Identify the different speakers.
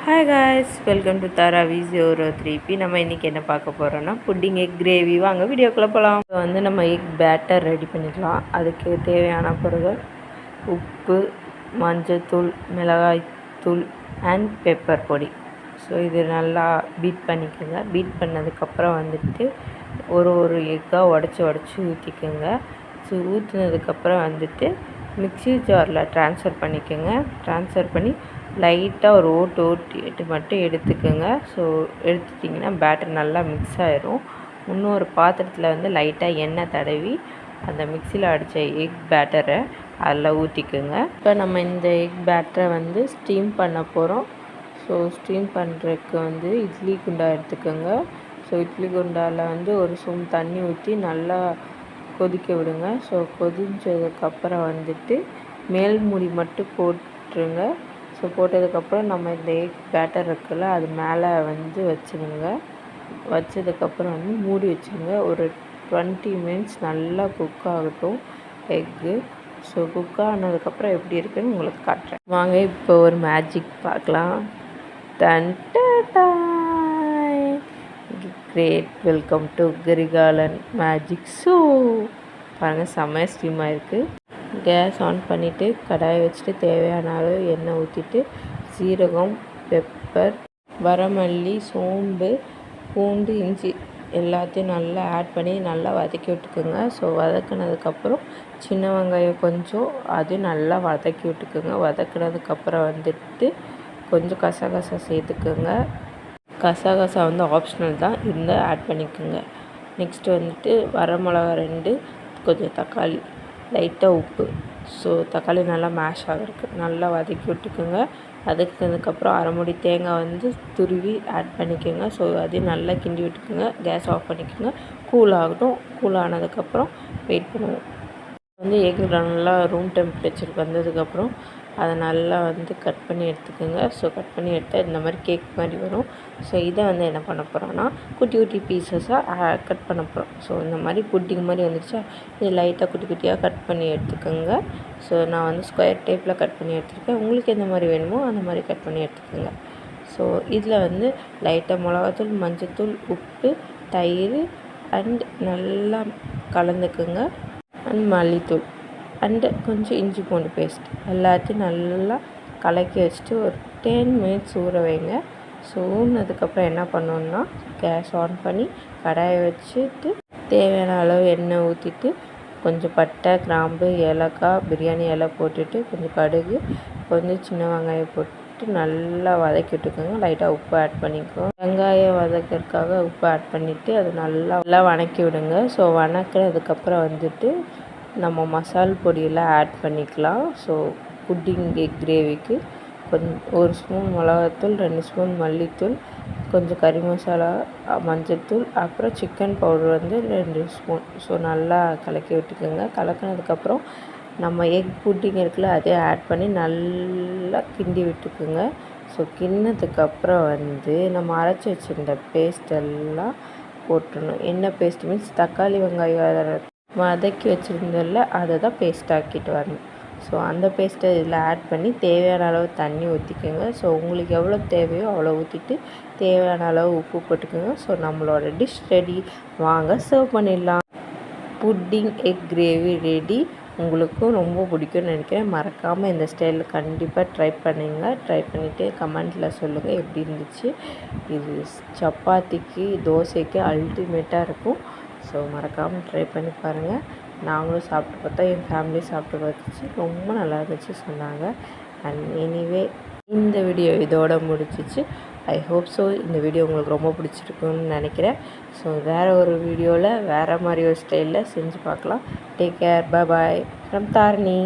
Speaker 1: Hi guys, welcome to Tara V03P. நம்ம இன்றைக்கி என்ன பார்க்க போகிறோன்னா புட்டிங் எக் கிரேவி. வாங்க வீடியோக்குள்ளே போகலாம். இப்போ வந்து நம்ம எக் பேட்டர் ரெடி பண்ணிக்கலாம். அதுக்கு தேவையான பொருட்கள் உப்பு, மஞ்சத்தூள், மிளகாய்த்தூள் அண்ட் பெப்பர் பொடி. ஸோ இது நல்லா பீட் பண்ணிக்கோங்க. பீட் பண்ணதுக்கப்புறம் வந்துட்டு ஒரு எக்காக உடச்சி ஊற்றிக்கோங்க. ஸோ ஊற்றினதுக்கப்புறம் வந்துட்டு மிக்ஸி ஜாரில் ட்ரான்ஸ்ஃபர் பண்ணிக்கோங்க. ட்ரான்ஸ்ஃபர் பண்ணி லைட்டாக ஒரு ஓட்டிட்டு மட்டும் எடுத்துக்கோங்க. ஸோ எடுத்துட்டிங்கன்னா பேட்டர் நல்லா மிக்ஸ் ஆகிரும். இன்னொரு பாத்திரத்தில் வந்து லைட்டாக எண்ணெய் தடவி அந்த மிக்சியில் அடித்த எக் பேட்டரை அதில் ஊற்றிக்குங்க. இப்போ நம்ம இந்த எக் பேட்டரை வந்து ஸ்டீம் பண்ண போகிறோம். ஸோ ஸ்டீம் பண்ணுறதுக்கு வந்து இட்லி குண்டா எடுத்துக்கோங்க. ஸோ இட்லி குண்டாவில் வந்து ஒரு ஸ்பூன் தண்ணி ஊற்றி நல்லா கொதிக்க விடுங்க. ஸோ கொதிச்சதுக்கப்புறம் வந்துட்டு மேல் மூடி மட்டும் போட்டுருங்க. ஸோ போட்டதுக்கப்புறம் நம்ம இந்த எக் பேட்டர் இருக்குல்ல, அது மேலே வந்து வச்சுருங்க. வச்சதுக்கப்புறம் வந்து மூடி வச்சுருங்க. ஒரு 20 மினிட்ஸ் நல்லா குக் ஆகட்டும் எக்கு. ஸோ குக் ஆனதுக்கப்புறம் எப்படி இருக்குன்னு உங்களுக்கு காட்டுறேன் வாங்க. இப்போ ஒரு மேஜிக் பார்க்கலாம். Great welcome to Kirikalan magic show. பாருங்கள், செம்மையாக ஸ்டீம் ஆகிருக்கு. கேஸ் ஆன் பண்ணிவிட்டு கடாயை வச்சுட்டு தேவையான அளவு எண்ணெய் ஊற்றிட்டு சீரகம், பெப்பர், வரமல்லி, சோம்பு, பூண்டு, இஞ்சி எல்லாத்தையும் நல்லா ஆட் பண்ணி நல்லா வதக்கி விட்டுக்குங்க. ஸோ வதக்கினதுக்கப்புறம் சின்ன வெங்காயம் கொஞ்சம் அதையும் நல்லா வதக்கி விட்டுக்குங்க. வதக்கினதுக்கப்புறம் வந்துட்டு கொஞ்சம் கசகசா சேர்த்துக்குங்க. கசகசா வந்து ஆப்ஷனல் தான், இருந்தால் ஆட் பண்ணிக்கோங்க. நெக்ஸ்ட்டு வந்துட்டு வரமிளகா 2, கொஞ்சம் தக்காளி, லைட்டாக உப்பு. ஸோ தக்காளி நல்லா மேஷ் ஆகிருக்கு, நல்லா வதக்கி விட்டுக்குங்க. வதக்கினதுக்கப்புறம் அரை மூடி தேங்காய் வந்து துருவி ஆட் பண்ணிக்கோங்க. ஸோ அதையும் நல்லா கிண்டி விட்டுக்குங்க. கேஸ் ஆஃப் பண்ணிக்கோங்க. கூல் ஆகட்டும். கூல் ஆனதுக்கப்புறம் வெயிட் பண்ணுவோம். வந்து எக் நல்லா ரூம் டெம்பரேச்சருக்கு வந்ததுக்கப்புறம் அதை நல்லா வந்து கட் பண்ணி எடுத்துக்கோங்க. ஸோ கட் பண்ணி எடுத்தால் இந்த மாதிரி கேக் மாதிரி வரும். ஸோ இதை வந்து என்ன பண்ண போகிறோன்னா குட்டி குட்டி பீசஸாக கட் பண்ண போகிறோம். ஸோ இந்த மாதிரி புட்டிங் மாதிரி வந்துடுச்சா, இது லைட்டாக குட்டி குட்டியாக கட் பண்ணி எடுத்துக்கோங்க. ஸோ நான் வந்து ஸ்கொயர் டைப்பில் கட் பண்ணி எடுத்துருக்கேன். உங்களுக்கு எந்த மாதிரி வேணுமோ அந்த மாதிரி கட் பண்ணி எடுத்துக்கோங்க. ஸோ இதில் வந்து லைட்டாக மிளகாத்தூள், மஞ்சத்தூள், உப்பு, தயிர் அண்ட் நல்லா கலந்துக்குங்க. அண்ட் மல்லித்தூள் அண்டு கொஞ்சம் இஞ்சி பூண்டு பேஸ்ட் எல்லாத்தையும் நல்லா கலக்கி வச்சுட்டு ஒரு 10 மினிட்ஸ் ஊற வைங்க. ஸோ ஊறினதுக்கப்புறம் என்ன பண்ணணுன்னா கேஸ் ஆன் பண்ணி கடாயை வச்சுட்டு தேவையான அளவு எண்ணெய் ஊற்றிட்டு கொஞ்சம் பட்டை, கிராம்பு, ஏலக்காய், பிரியாணி இலை போட்டுட்டு கொஞ்சம் கடுகு, கொஞ்சம் சின்ன வெங்காயம் போட்டு நல்லா வதக்கி விட்டுக்கோங்க. லைட்டாக உப்பு ஆட் பண்ணிக்கோங்க. வெங்காயம் வதக்கிறதுக்காக உப்பு ஆட் பண்ணிவிட்டு அது நல்லா வதக்கி விடுங்க. ஸோ வதக்கிறதுக்கப்புறம் வந்துட்டு நம்ம மசால் பொடியெல்லாம் ஆட் பண்ணிக்கலாம். ஸோ புட்டிங் எக் கிரேவிக்கு ஒரு ஸ்பூன் மிளகாத்தூள், 2 ஸ்பூன் மல்லித்தூள், கொஞ்சம் கறி மசாலா, மஞ்சத்தூள், அப்புறம் சிக்கன் பவுடர் வந்து 2 ஸ்பூன். ஸோ நல்லா கலக்கி விட்டுக்கோங்க. கலக்கினதுக்கப்புறம் நம்ம எக் புட்டிங் இருக்குல்ல, அதே ஆட் பண்ணி நல்லா கிண்டி விட்டுக்குங்க. ஸோ கிண்ணதுக்கப்புறம் வந்து நம்ம அரைச்சி வச்சுருந்த பேஸ்ட் எல்லாம் போட்டுடணும். என்ன பேஸ்ட் மீன்ஸ் தக்காளி வெங்காயம் வதக்கி வச்சுருந்ததில்ல, அதை தான் பேஸ்ட் ஆக்கிட்டு வரணும். ஸோ அந்த பேஸ்ட்டை இதில் ஆட் பண்ணி தேவையான அளவு தண்ணி ஊற்றிக்கோங்க. ஸோ உங்களுக்கு எவ்வளோ தேவையோ அவ்வளோ ஊற்றிட்டு தேவையான அளவு உப்பு போட்டுக்கோங்க. ஸோ நம்மளோட டிஷ் ரெடி. வாங்க சர்வ் பண்ணிடலாம். Pudding egg gravy ready. உங்களுக்கும் ரொம்ப பிடிக்கும்னு நினைக்கிறேன். மறக்காமல் இந்த ஸ்டைலில் கண்டிப்பாக ட்ரை பண்ணுங்கள். ட்ரை பண்ணிவிட்டு கமெண்ட்டில் சொல்லுங்கள் எப்படி இருந்துச்சு. இது சப்பாத்திக்கு, தோசைக்கு அல்டிமேட்டாக இருக்கும். ஸோ மறக்காமல் ட்ரை பண்ணி பாருங்கள். நாங்களும் சாப்பிட்டு பார்த்தா, என் ஃபேமிலியும் சாப்பிட்டு பார்த்துச்சு, ரொம்ப நல்லா இருந்துச்சு சொன்னாங்க. அண்ட் எனிவே இந்த வீடியோ இதோட முடிச்சிச்சு. ஐ ஹோப் ஸோ இந்த வீடியோ உங்களுக்கு ரொம்ப பிடிச்சிருக்குன்னு நினைக்கிறேன். ஸோ வேறு ஒரு வீடியோவில் வேறு மாதிரி ஒரு ஸ்டைலில் செஞ்சு பார்க்கலாம். Take care, bye bye from Dharani.